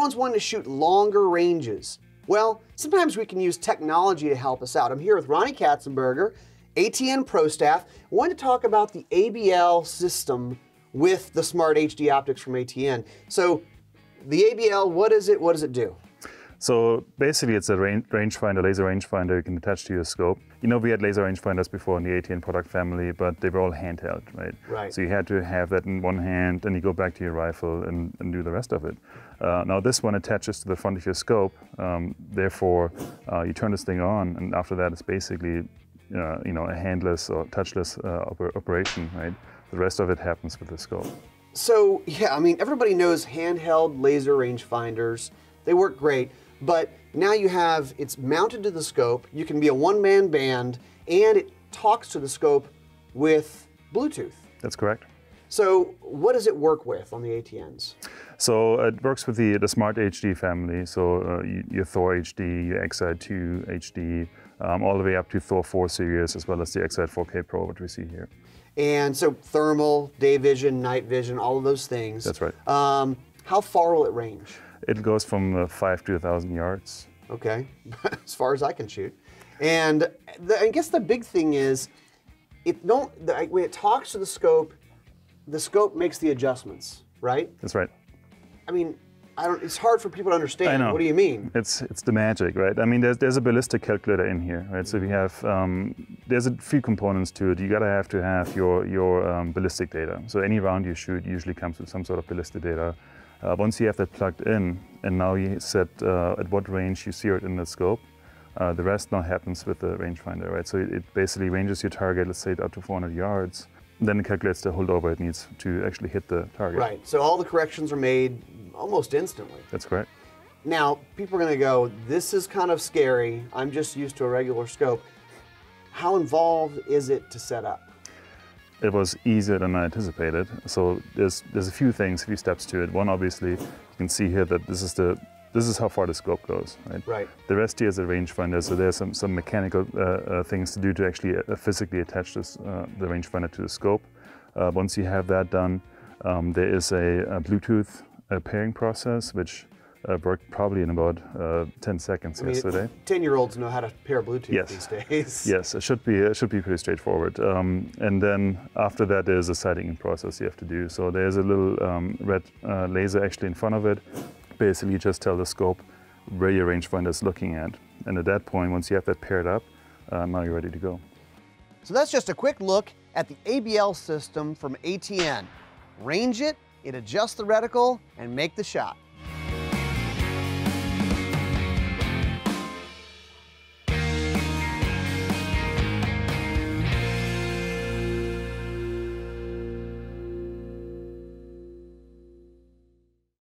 Everyone's wanting to shoot longer ranges. Well, sometimes we can use technology to help us out. I'm here with Ronny Katzenberger, ATN Pro Staff. I wanted to talk about the ABL system with the Smart HD optics from ATN. So the ABL, what is it? What does it do? So basically it's a rangefinder, laser rangefinder you can attach to your scope. You know, we had laser rangefinders before in the ATN product family, but they were all handheld, right? Right. So you had to have that in one hand, and you go back to your rifle and do the rest of it. Now this one attaches to the front of your scope, therefore you turn this thing on, and after that it's basically you know, a handless or touchless operation, right? The rest of it happens with the scope. So yeah, I mean, everybody knows handheld laser rangefinders. They work great. But now you have, it's mounted to the scope, you can be a one-man band, and it talks to the scope with Bluetooth. That's correct. So what does it work with on the ATNs? So it works with the Smart HD family, so your Thor HD, your Xi2 HD, all the way up to Thor 4 series, as well as the Xi 4K Pro, which we see here. And so thermal, day vision, night vision, all of those things. That's right. How far will it range? It goes from 5 to 1,000 yards. Okay, as far as I can shoot. And I guess the big thing is, when it talks to the scope makes the adjustments, right? That's right. I mean, it's hard for people to understand. I know. What do you mean? It's the magic, right? I mean, there's a ballistic calculator in here, right? So we have, there's a few components to it. You gotta have to have your ballistic data. So any round you shoot usually comes with some sort of ballistic data. Once you have that plugged in, and now you set at what range you sear it in the scope, the rest now happens with the rangefinder, right? So it basically ranges your target, let's say up to 400 yards, then it calculates the holdover it needs to actually hit the target. Right, so all the corrections are made almost instantly. That's correct. Now, people are gonna go, this is kind of scary, I'm just used to a regular scope. How involved is it to set up? It was easier than I anticipated. So there's a few things, a few steps to it. One, obviously, you can see here that this is how far the scope goes, right? Right. The rest here is a rangefinder, so there's some mechanical things to do to actually physically attach this, the rangefinder to the scope. Once you have that done, there is a Bluetooth pairing process, which worked probably in about 10 seconds yesterday. 10-year-olds know how to pair Bluetooth these days. Yes, it should be pretty straightforward. And then after that, there's a sighting in process you have to do. So there's a little red laser actually in front of it. Basically, you just tell the scope where your rangefinder is looking at. And at that point, once you have that paired up, now you're ready to go. So that's just a quick look at the ABL system from ATN. Range it, adjusts the reticle, and make the shot.